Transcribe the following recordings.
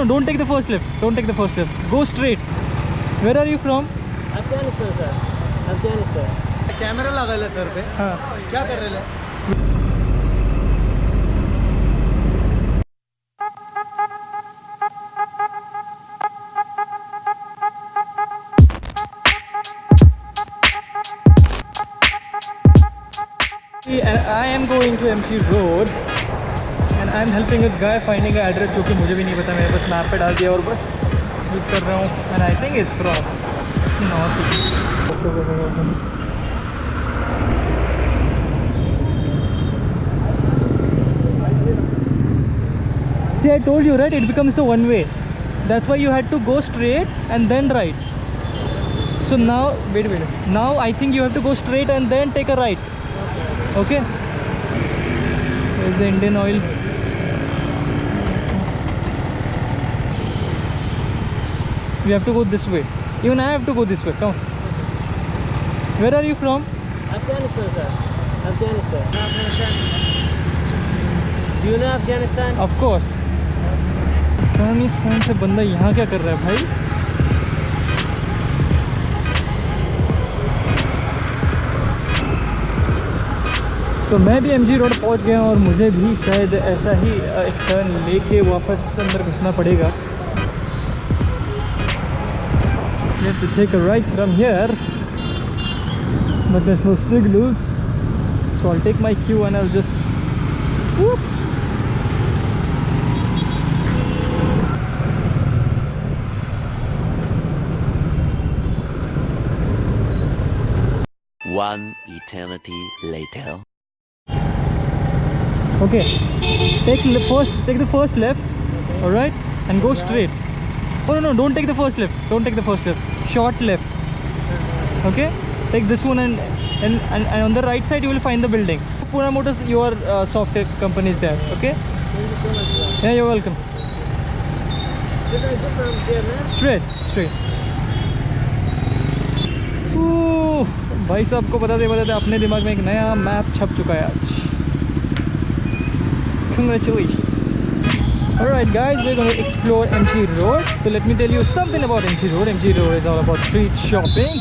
no, don't take the first left. Don't take the first left. Go straight. Where are you from? Afghanistan, sir. Afghanistan. Camera लगा ले sir पे. हाँ. क्या कर रहे हैं? I am going to MG Road and I am helping a guy finding an address जो कि मुझे भी नहीं पता. मैंने बस मैप पे डाल दिया और बस यूज कर रहा हूँ. And I think it's from north. See, I told you, right? It becomes the one way. That's why you had to go straight and then right. So now, wait. Now I think you have to go straight and then take a right. Okay. There's the Indian oil. We have to go this way. Even I have to go this way. Come. Where are you from? Afghanistan, sir. Afghanistan. Do you know Afghanistan? Of course. Afghanistan से बंदा यहाँ क्या कर रहा है भाई? तो मैं भी एमजी रोड पहुँच गया और मुझे भी शायद ऐसा ही एक टर्न लेके वापस अंदर घुसना पड़ेगा. You have to take a right from here, but there's no signals, so I'll take my cue and I'll just whoop. One eternity later. Okay, take the first left, all right, and go straight. Oh no, don't take the first left. Don't take the first left. Short left. Okay, take this one and on the right side you will find the building. Pune Motors, your software company is there. Okay. Thank you so much, sir. Yeah, you're welcome. Should I go from here, man? Straight. भाई साहब को बताते अपने दिमाग में एक नया map छप चुका है आज. Congratulations. Alright guys, we're going to explore MG Road. So let me tell you something about MG Road. MG Road is all about street shopping.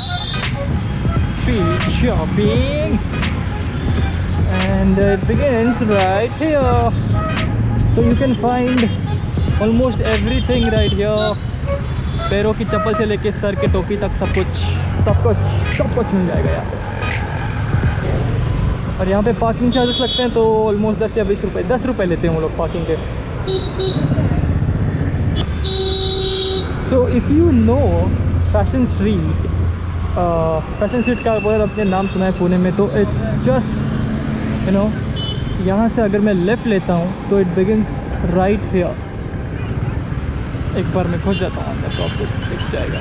And it begins right here. So you can find almost everything right here. पैरों की चप्पल से लेके sir के टोपी तक सब कुछ मिल जाएगा यहाँ पे. और यहाँ पे पार्किंग चार्जेस लगते हैं तो ऑलमोस्ट 10 या 20 रुपये 10 रुपये लेते हैं वो लोग पार्किंग के. So if you know fashion street का अगर अपने नाम सुना है पुणे में, तो इट्स जस्ट यू नो यहाँ से अगर मैं लेफ़्ट लेता हूँ तो इट बिगिंस राइट हियर. एक बार मैं घुस जाता हूँ अंदर तो आपको दिख जाएगा.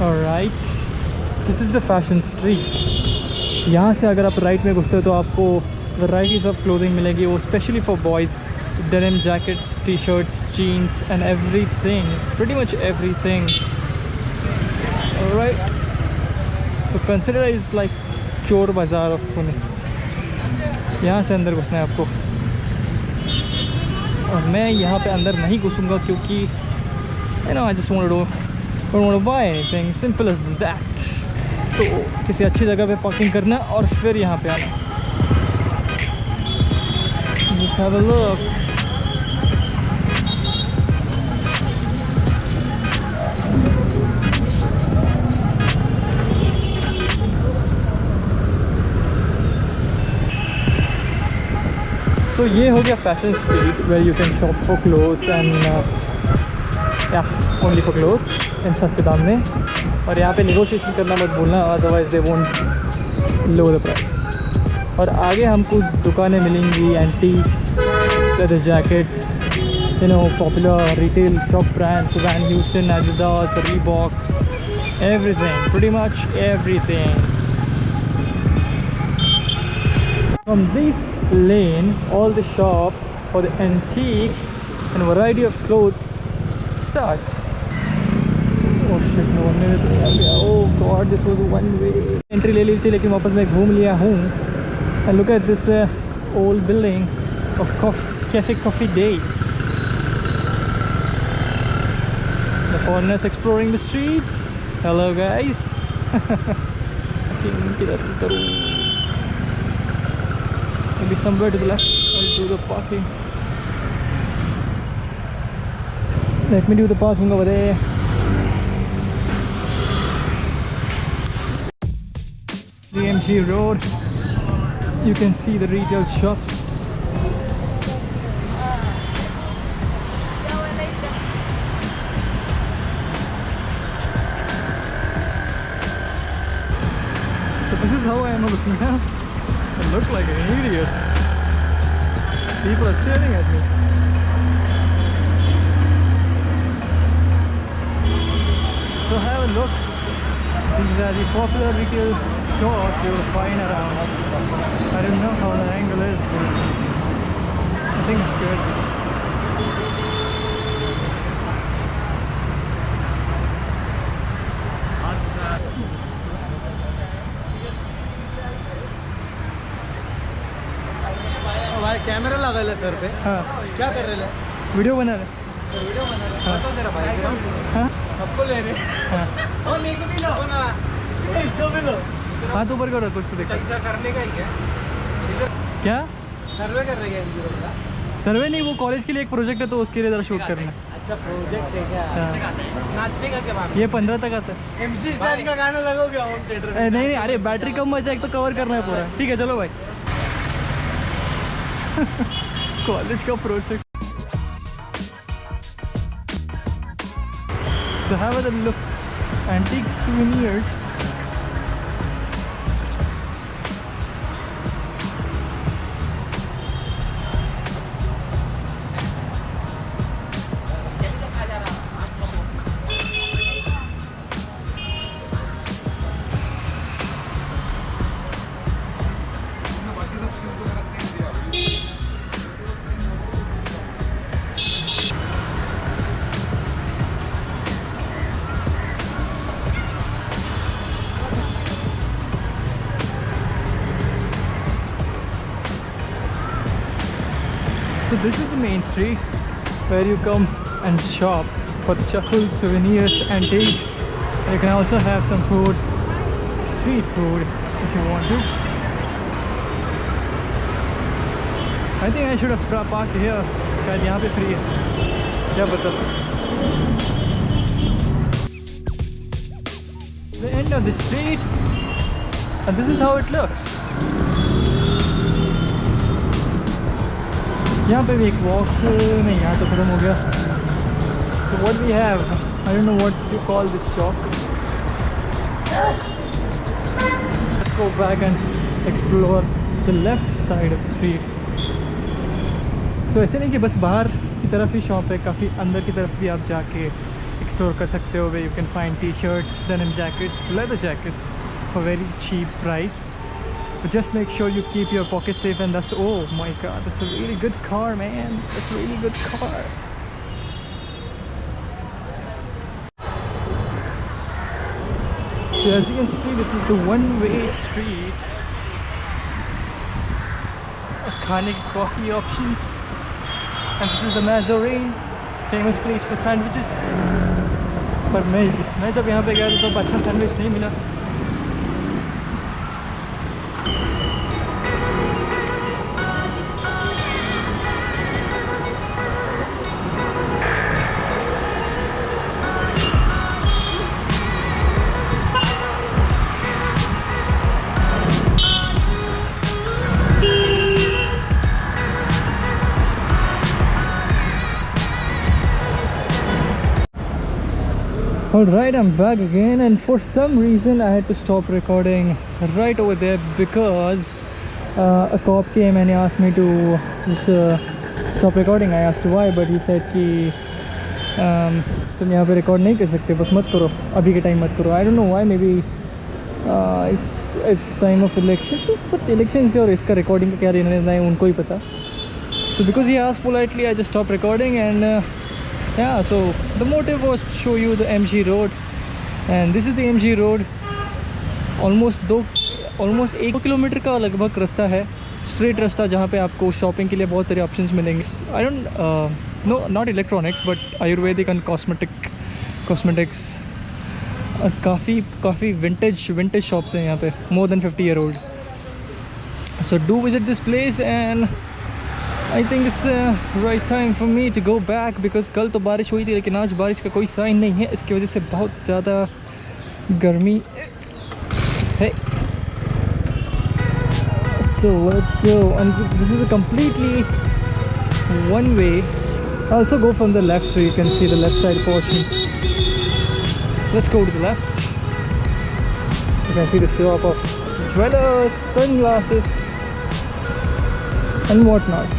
Alright, this is the fashion street. यहाँ से अगर आप राइट में घुसते हो तो आपको वैराइटीज़ ऑफ क्लोथिंग मिलेगी, वो specially for boys. Denim jackets, T shirts, jeans and everything, pretty much everything. Alright, तो consider is like Chor Bazaar of Pune. यहाँ से अंदर घुसना है आपको. और मैं यहाँ पे अंदर नहीं घुसूँगा क्योंकि you know I just want to buy anything, simple as that. तो किसी अच्छी जगह पे पार्किंग करना और फिर यहाँ पे आना. Just have a look. तो ये हो गया fashion street wear you can shop for clothes and या ओनली फॉर क्लोथ्स इन सस्ते दाम में. और यहाँ पे नेगोशिएशन करना मत भूलना, otherwise they won't low the price. और आगे हमको दुकानें मिलेंगी antiques, leather jackets, you know popular retail shop brands, Van Heusen, Adidas, Reebok, everything, pretty much everything. From this lane, all the shops for the antiques and variety of clothes starts. Oh shit, no one minute. Oh god, this was one way. Entry ले ली थी लेकिन वापस मैं घूम लिया हूँ. And look at this old building. of Cafe Coffee Day. The foreigners exploring the streets. Hello guys. Maybe somewhere to the left. I'll do the parking. Let me do the parking over there. The MG Road. You can see the retail shops. So this is how I am looking now. I look like an idiot. People are staring at me. So have a look. These are the popular retail stores you will find around. I don't know how the angle is, but I think it's good. भाई camera लगा ले sir पे। हाँ, क्या कर रहे हैं? Video बना रहे। सर वीडियो बना रहे हैं। हाँ। बताओ जरा भाई। हाँ सबको ले रहे हैं। हाँ और मेरे को भी लो ना। इसको भी लो। हाथ ऊपर करो, कुछ तो देखो। ऐसा करने का ही है। क्या सर्वे कर रहे हैं इन लोगों का। सर्वे नहीं, वो कॉलेज के लिए एक प्रोजेक्ट है तो उसके लिए ज़रा शूट करना है। अच्छा प्रोजेक्ट है क्या? हाँ। नाचने का क्या बात? ये 15 तक आता है। एमसी स्टाइल का गाना लगोगे होम थिएटर में? नहीं नहीं, अरे बैटरी कम बचा, एक तो कवर करना है पूरा। ठीक है चलो भाई। कॉलेज का project. So have a look. Antique souvenirs. So this is the main street where you come and shop for chappals, souvenirs, antiques. And you can also have some food, street food if you want to. I think I should have parked here. शायद यहाँ पे free है, क्या पता। The end of the street, and this is how it looks. यहाँ पे भी एक वॉक नहीं, यहाँ तो खत्म हो गया। So what we have, I don't know what you call this shop. Let's go back and explore the left side of the street. So ऐसे नहीं कि बस बाहर की तरफ ही शॉप है, काफ़ी अंदर की तरफ भी आप जाके एक्सप्लोर कर सकते हो। where you can find t-shirts, denim jackets, leather jackets for very cheap price. But just make sure you keep your pocket safe. And that's, oh my god, that's a really good car, man. That's a really good car. So as you can see, this is the one-way street. Khane ki coffee options. And this is the Mazarine, famous place for sandwiches. पर मैं जब यहाँ पे गया तो अच्छा sandwich नहीं मिला। Alright, I'm back again, and for some reason I had to stop recording right over there because a cop came and he asked me to just stop recording. I asked why, but he said कि तुम यहाँ पे record नहीं कर सकते, बस मत करो, अभी के टाइम मत करो. I don't know why, maybe it's time of elections, but elections और इसका recording का क्या रहना है उनको ही पता. So because he asked politely, I just stopped recording, and yeah, so the motive was to show you the MG Road, and this is the MG Road. almost 1 kilometre का लगभग रास्ता है स्ट्रेट रास्ता जहाँ पे आपको शॉपिंग के लिए बहुत सारे ऑप्शंस मिलेंगे. I don't know not electronics but Ayurvedic and cosmetics. काफ़ी विंटेज शॉप्स हैं यहाँ पे, more than 50 year old. So do visit this place and I think it's right time for me to go back because कल तो बारिश हुई थी लेकिन आज बारिश का कोई साइन नहीं है. इसकी वजह से बहुत ज़्यादा गर्मी है. So let's go, and this is a completely one way. Also go from the left so you can see the left side portion. Let's go to the left. You can see the shop of jewelers, sunglasses and whatnot.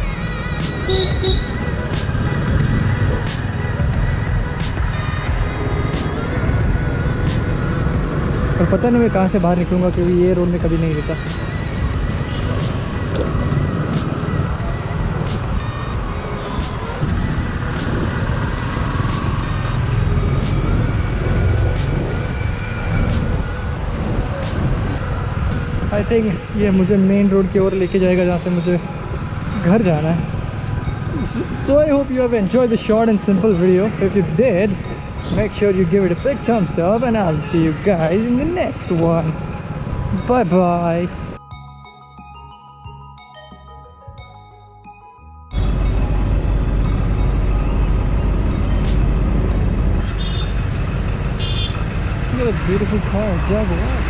और पता नहीं मैं कहाँ से बाहर निकलूँगा क्योंकि ये road में कभी नहीं रहता. आई थिंक ये मुझे मेन रोड की ओर लेके जाएगा जहाँ से मुझे घर जाना है. So I hope you have enjoyed the short and simple video. If you did, make sure you give it a big thumbs up and I'll see you guys in the next one. Bye bye. Look at that beautiful car, Jaguar.